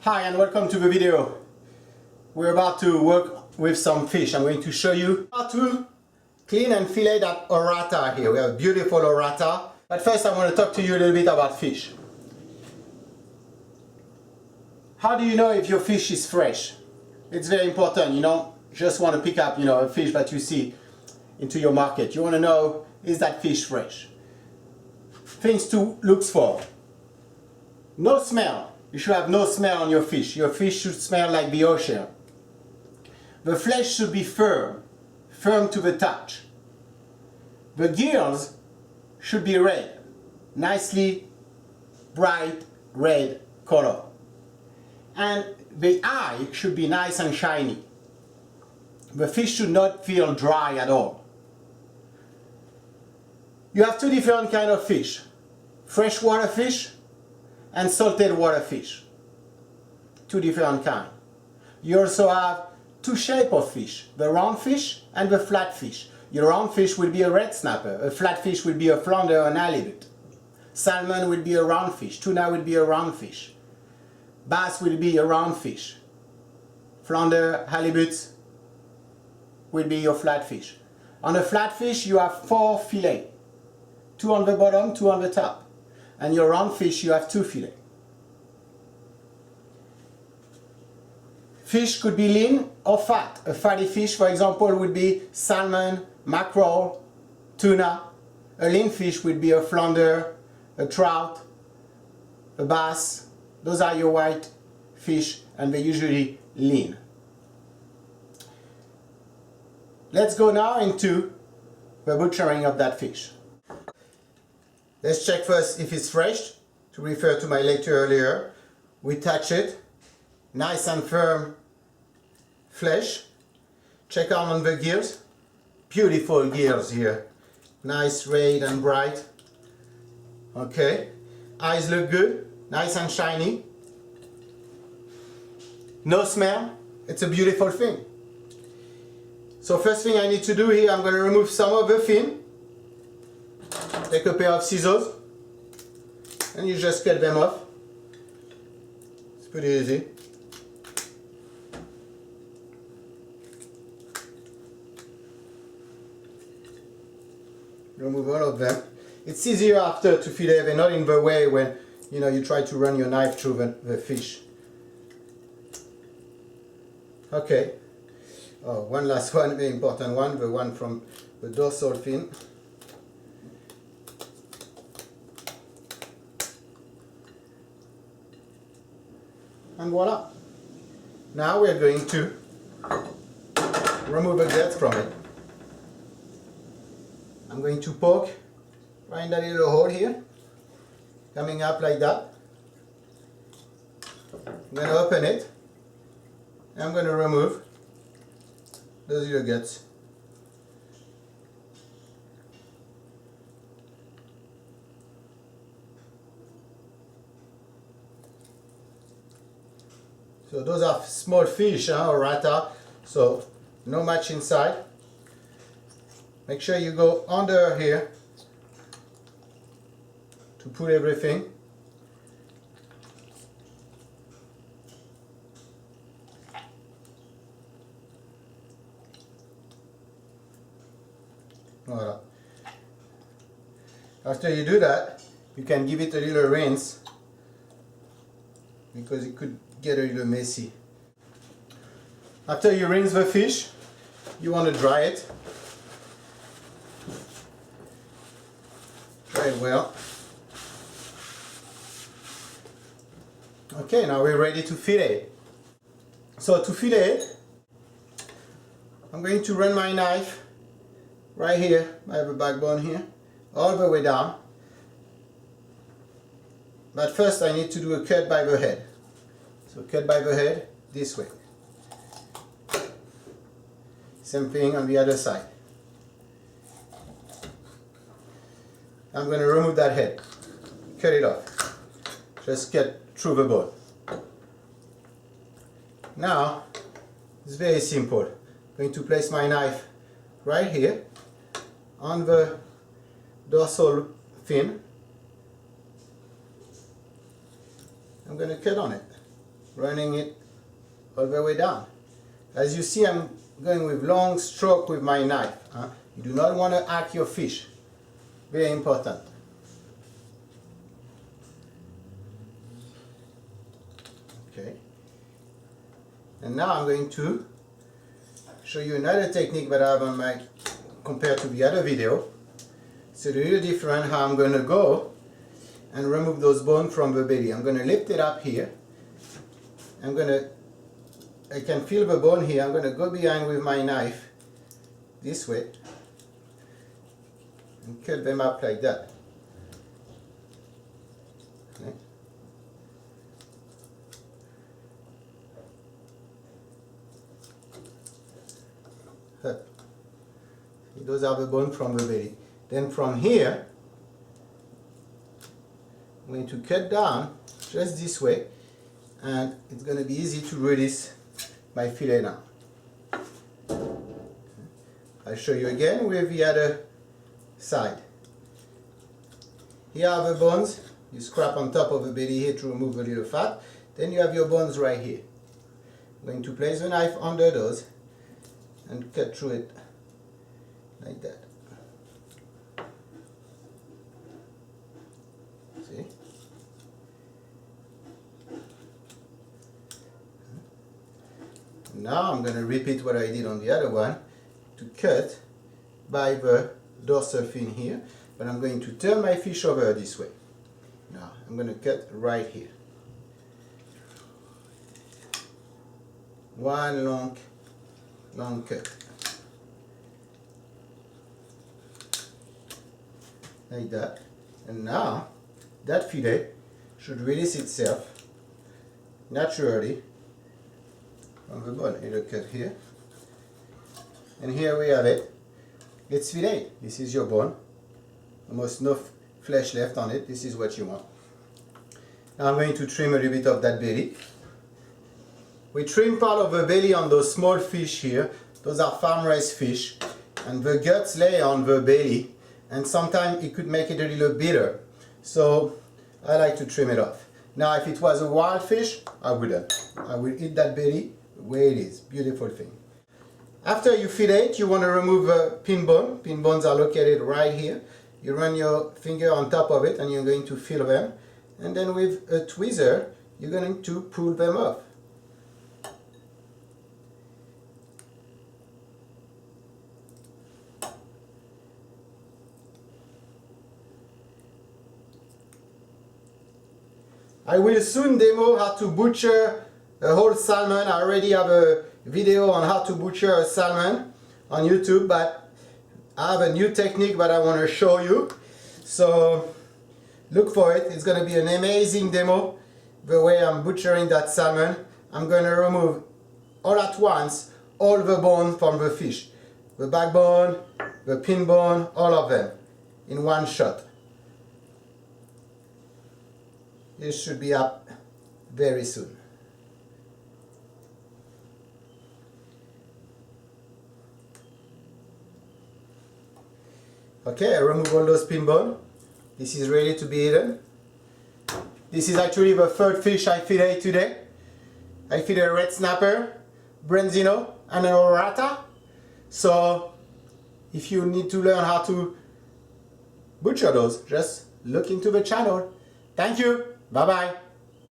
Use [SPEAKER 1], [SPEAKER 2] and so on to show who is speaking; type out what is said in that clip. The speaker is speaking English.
[SPEAKER 1] Hi and welcome to the video. We're about to work with some fish. I'm going to show you how to clean and fillet that Orata here. We have a beautiful Orata. But first I want to talk to you a little bit about fish. How do you know if your fish is fresh? It's very important. You don't just want to pick up a fish that you see into your market. You want to know, is that fish fresh? Things to look for. No smell. You should have no smell on your fish. Your fish should smell like the ocean. The flesh should be firm to the touch. The gills should be red, nicely bright red color. And the eye should be nice and shiny. The fish should not feel dry at all. You have two different kinds of fish. Freshwater fish and salted water fish. Two different kinds. You also have two shapes of fish, the round fish and the flat fish. Your round fish will be a red snapper, a flat fish will be a flounder or an halibut. Salmon will be a round fish, tuna will be a round fish. Bass will be a round fish. Flounder, halibut will be your flat fish. On a flat fish you have 4 fillets. 2 on the bottom, 2 on the top. And your round fish you have 2 fillets. Fish could be lean or fat. A fatty fish, for example, would be salmon, mackerel, tuna. A lean fish would be a flounder, a trout, a bass. Those are your white fish and they're usually lean. Let's go now into the butchering of that fish. Let's check first if it's fresh. To refer to my lecture earlier, we touch it, nice and firm flesh. Check on the gills, beautiful gills here, nice red and bright. Okay, eyes look good, nice and shiny. No smell, it's a beautiful thing. So first thing I need to do here, I'm going to remove some of the fin. Take a pair of scissors and you just cut them off. It's pretty easy. Remove all of them. It's easier after to fillet. They're not in the way when you try to run your knife through the fish. Okay. Oh, one last one, very important one, the one from the dorsal fin. And voila! Now we are going to remove the guts from it. I'm going to poke right in that little hole here, coming up like that. I'm going to open it. I'm going to remove those little guts. So those are small fish, Orata, so no much inside. Make sure you go under here to put everything. Voilà. After you do that, you can give it a little rinse because it could get a little messy. After you rinse the fish, you want to dry it. Dry it well. Okay, now we're ready to fillet. So to fillet it, I'm going to run my knife right here. I have a backbone here, all the way down. But first I need to do a cut by the head. So cut by the head this way. Same thing on the other side. I'm going to remove that head. Cut it off. Just cut through the bone. Now it's very simple. I'm going to place my knife right here on the dorsal fin. I'm going to cut on it. running it all the way down. As you see, I'm going with long stroke with my knife. You do not want to hack your fish. Very important. Okay. And now I'm going to show you another technique that I have on my, compared to the other video. It's a little different how I'm going to go and remove those bones from the belly. I'm going to lift it up here. I can feel the bone here. I'm going to go behind with my knife this way and cut them up like that. Okay. Up. Those are the bones from the belly. Then from here, I'm going to cut down just this way, and it's going to be easy to release my fillet now. I'll show you again with the other side. Here are the bones. You scrap on top of the belly here to remove a little fat. Then you have your bones right here. I'm going to place the knife under those and cut through it like that. See? Now I'm going to repeat what I did on the other one to cut by the dorsal fin here, but I'm going to turn my fish over this way. Now I'm going to cut right here. One long cut. Like that. And now that fillet should release itself naturally on the bone. It'll cut here. And here we have it. It's fillet. This is your bone. Almost no flesh left on it. This is what you want. Now I'm going to trim a little bit of that belly. We trim part of the belly on those small fish here. Those are farm-raised fish. And the guts lay on the belly. And sometimes it could make it a little bitter. So I like to trim it off. Now if it was a wild fish, I wouldn't. I will eat that belly the way it is. Beautiful thing. After you fillet it, you want to remove the pin bone. Pin bones are located right here. You run your finger on top of it and you're going to feel them. And then with a tweezer, you're going to pull them off. I will soon demo how to butcher a whole salmon. I already have a video on how to butcher a salmon on YouTube, but I have a new technique that I want to show you. So look for it. It's going to be an amazing demo the way I'm butchering that salmon. I'm going to remove all at once all the bone from the fish. The backbone, the pin bone, all of them in one shot. It should be up very soon. Okay, I remove all those pin bone. This is ready to be eaten. This is actually the third fish I fillet today. I fillet a red snapper, branzino, and an orata. So if you need to learn how to butcher those, just look into the channel. Thank you. Bye bye.